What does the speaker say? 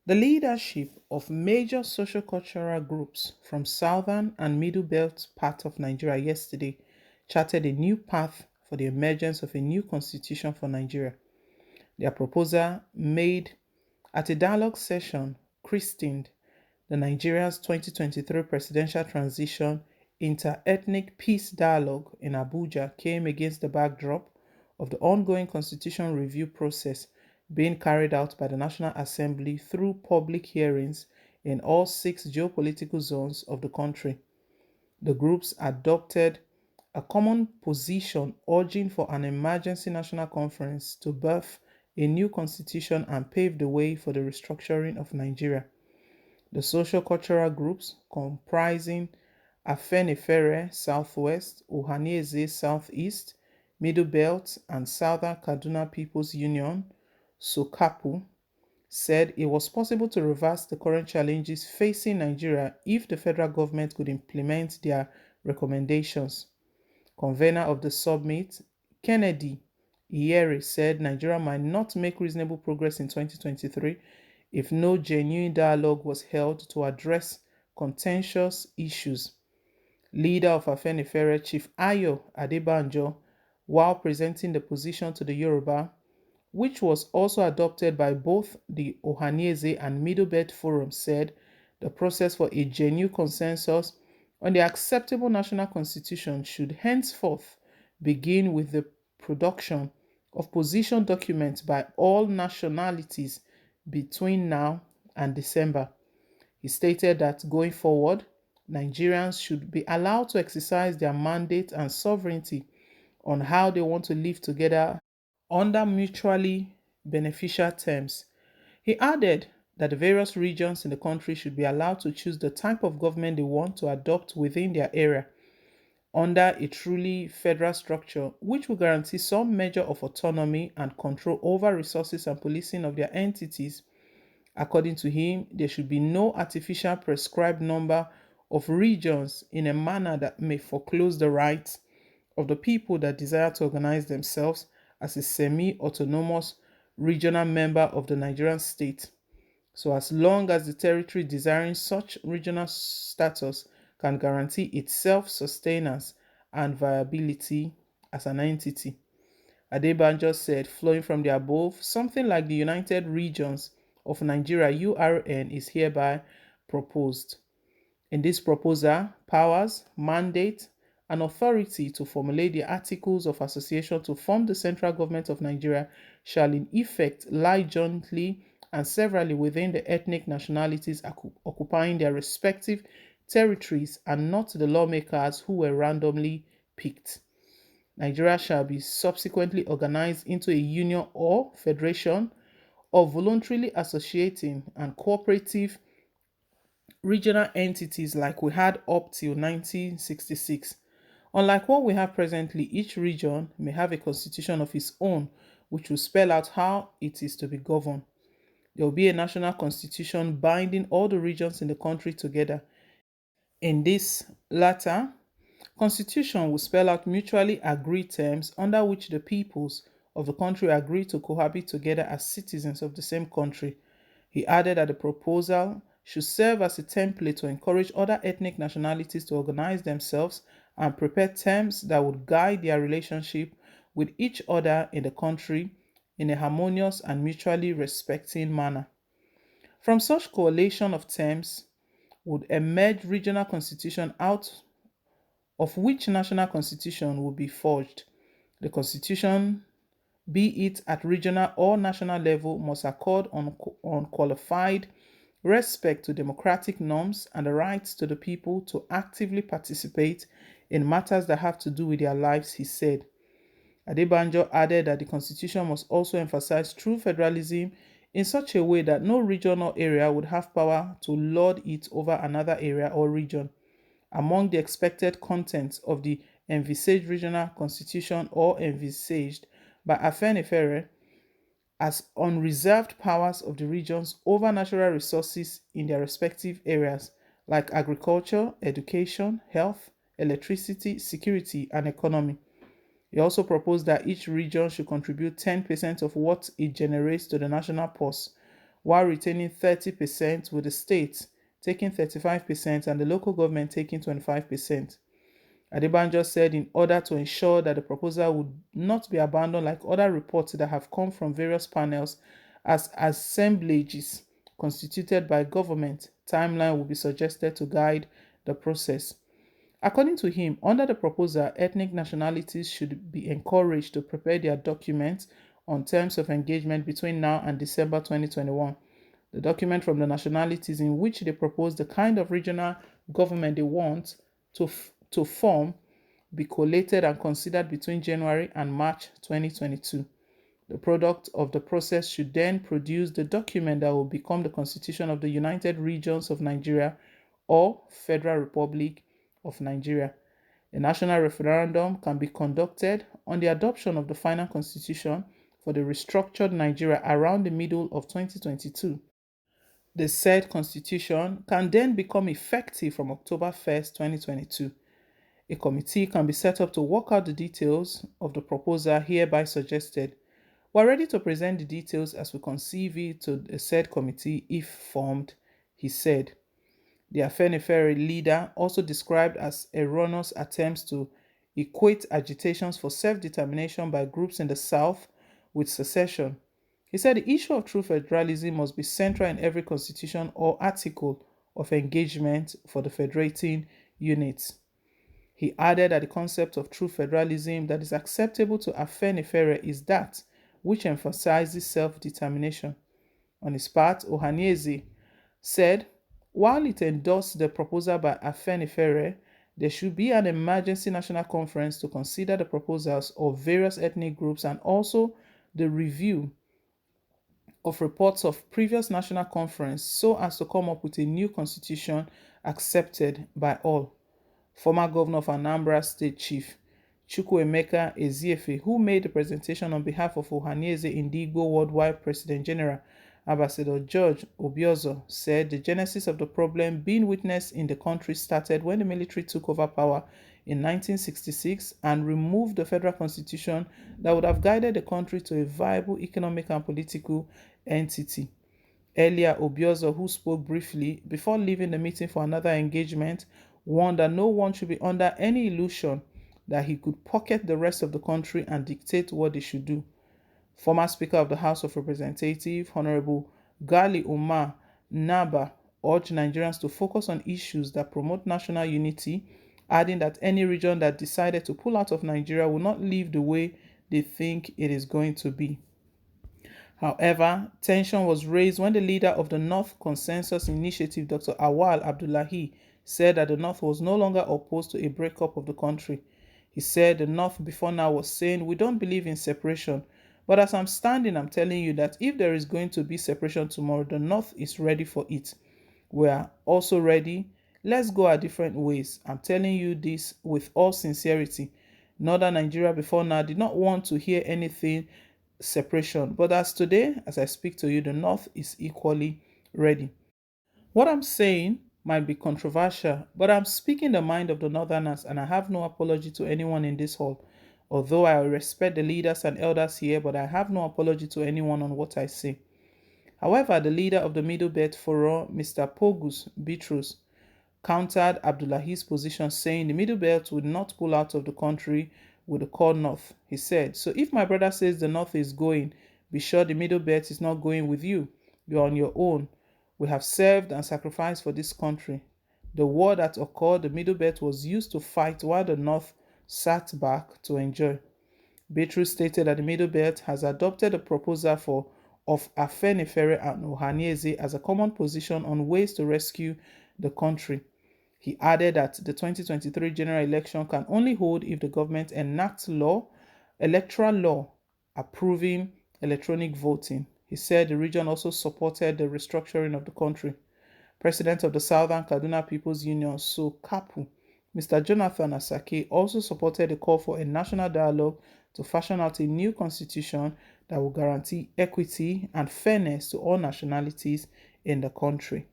The leadership of major sociocultural groups from southern and middle belt part of Nigeria yesterday charted a new path for the emergence of a new constitution for Nigeria. Their proposal, made at a dialogue session christened the Nigeria's 2023 presidential transition inter-ethnic peace dialogue in Abuja, came against the backdrop of the ongoing constitution review process being carried out by the National Assembly through public hearings in all six geopolitical zones of the country. The groups adopted a common position urging for an emergency national conference to birth a new constitution and pave the way for the restructuring of Nigeria. The social-cultural groups, comprising Afenifere Southwest, Ohaneaze Southeast, Middle Belt, and Southern Kaduna People's Union, SOKAPU, said it was possible to reverse the current challenges facing Nigeria if the federal government could implement their recommendations. Convener of the summit, Kennedy Iyere, said Nigeria might not make reasonable progress in 2023 if no genuine dialogue was held to address contentious issues. Leader of Afenifere, Chief Ayo Adebanjo, while presenting the position to the Yoruba, which was also adopted by both the Ohaneaze and Middle Belt Forum, said the process for a genuine consensus on the acceptable national constitution should henceforth begin with the production of position documents by all nationalities between now and December. He stated that going forward, Nigerians should be allowed to exercise their mandate and sovereignty on how they want to live together under mutually beneficial terms. He added that the various regions in the country should be allowed to choose the type of government they want to adopt within their area under a truly federal structure, which will guarantee some measure of autonomy and control over resources and policing of their entities. According to him, there should be no artificial prescribed number of regions in a manner that may foreclose the rights of the people that desire to organize themselves as a semi-autonomous regional member of the Nigerian state. So as long as the territory desiring such regional status can guarantee its self-sustenance and viability as an entity. Adebanjo said, flowing from the above, something like the United Regions of Nigeria URN is hereby proposed. In this proposal, powers, mandate, and authority to formulate the articles of association to form the central government of Nigeria shall in effect lie jointly and severally within the ethnic nationalities occupying their respective territories and not the lawmakers who were randomly picked. Nigeria shall be subsequently organized into a union or federation of voluntarily associating and cooperative regional entities like we had up till 1966. Unlike what we have presently, each region may have a constitution of its own, which will spell out how it is to be governed. There will be a national constitution binding all the regions in the country together. In this latter constitution will spell out mutually agreed terms under which the peoples of the country agree to cohabit together as citizens of the same country. He added that the proposal should serve as a template to encourage other ethnic nationalities to organize themselves and prepare terms that would guide their relationship with each other in the country in a harmonious and mutually respecting manner. From such coalition of terms would emerge regional constitution out of which national constitution would be forged. The constitution, be it at regional or national level, must accord unqualified respect to democratic norms and the rights to the people to actively participate in matters that have to do with their lives, he said. Adebanjo added that the constitution must also emphasize true federalism in such a way that no region or area would have power to lord it over another area or region. Among the expected contents of the envisaged regional constitution or envisaged by Afenifere as unreserved powers of the regions over natural resources in their respective areas like agriculture, education, health, electricity, security, and economy. He also proposed that each region should contribute 10% of what it generates to the national purse, while retaining 30%, with the state taking 35% and the local government taking 25%. Adebanjo said in order to ensure that the proposal would not be abandoned like other reports that have come from various panels as assemblages constituted by government, timeline will be suggested to guide the process. According to him, under the proposal, ethnic nationalities should be encouraged to prepare their documents on terms of engagement between now and December 2021. The document from the nationalities in which they propose the kind of regional government they want to form be collated and considered between January and March 2022. The product of the process should then produce the document that will become the Constitution of the United Regions of Nigeria or Federal Republic of Nigeria. A national referendum can be conducted on the adoption of the final constitution for the restructured Nigeria around the middle of 2022. The said constitution can then become effective from October 1st, 2022. A committee can be set up to work out the details of the proposal hereby suggested. We're ready to present the details as we conceive it to the said committee if formed, he said. The Afenifere leader also described as erroneous attempts to equate agitations for self-determination by groups in the South with secession. He said the issue of true federalism must be central in every constitution or article of engagement for the federating units. He added that the concept of true federalism that is acceptable to Afenifere is that which emphasizes self-determination. On his part, Ohaneaze said, while it endorsed the proposal by Afenifere, there should be an emergency national conference to consider the proposals of various ethnic groups and also the review of reports of previous national conference so as to come up with a new constitution accepted by all. Former governor of Anambra State Chief Chukwuemeka Eziefe, who made the presentation on behalf of Ohaneaze in the Igbo Worldwide President General, Ambassador George Obiozor, said the genesis of the problem being witnessed in the country started when the military took over power in 1966 and removed the federal constitution that would have guided the country to a viable economic and political entity. Earlier, Obiozor, who spoke briefly before leaving the meeting for another engagement, warned that no one should be under any illusion that he could pocket the rest of the country and dictate what they should do. Former Speaker of the House of Representatives, Honorable Gali Umar Naba, urged Nigerians to focus on issues that promote national unity, adding that any region that decided to pull out of Nigeria will not live the way they think it is going to be. However, tension was raised when the leader of the North Consensus Initiative, Dr. Awal Abdullahi, said that the North was no longer opposed to a breakup of the country. He said the North before now was saying, we don't believe in separation, but as I'm standing, I'm telling you that if there is going to be separation tomorrow, the North is ready for it. We are also ready. Let's go our different ways. I'm telling you this with all sincerity. Northern Nigeria before now did not want to hear anything separation, but as today, as I speak to you, the North is equally ready. What I'm saying might be controversial, but I'm speaking the mind of the Northerners, and I have no apology to anyone in this hall. Although I respect the leaders and elders here, but I have no apology to anyone on what I say. However, the leader of the Middle Belt Forum, Mr. Pogus Bitrus, countered Abdullahi's position, saying the Middle Belt would not pull out of the country with the core North. He said, so if my brother says the North is going, be sure the Middle Belt is not going with you. You're on your own. We have served and sacrificed for this country. The war that occurred, the Middle Belt was used to fight while the North sat back to enjoy. Bitrus stated that the Middle Belt has adopted a proposal of Afenifere and Ohaneaze as a common position on ways to rescue the country. He added that the 2023 general election can only hold if the government enacts electoral law approving electronic voting. He said the region also supported the restructuring of the country. President of the Southern Kaduna People's Union, SOKAPU, Mr. Jonathan Asake, also supported the call for a national dialogue to fashion out a new constitution that will guarantee equity and fairness to all nationalities in the country.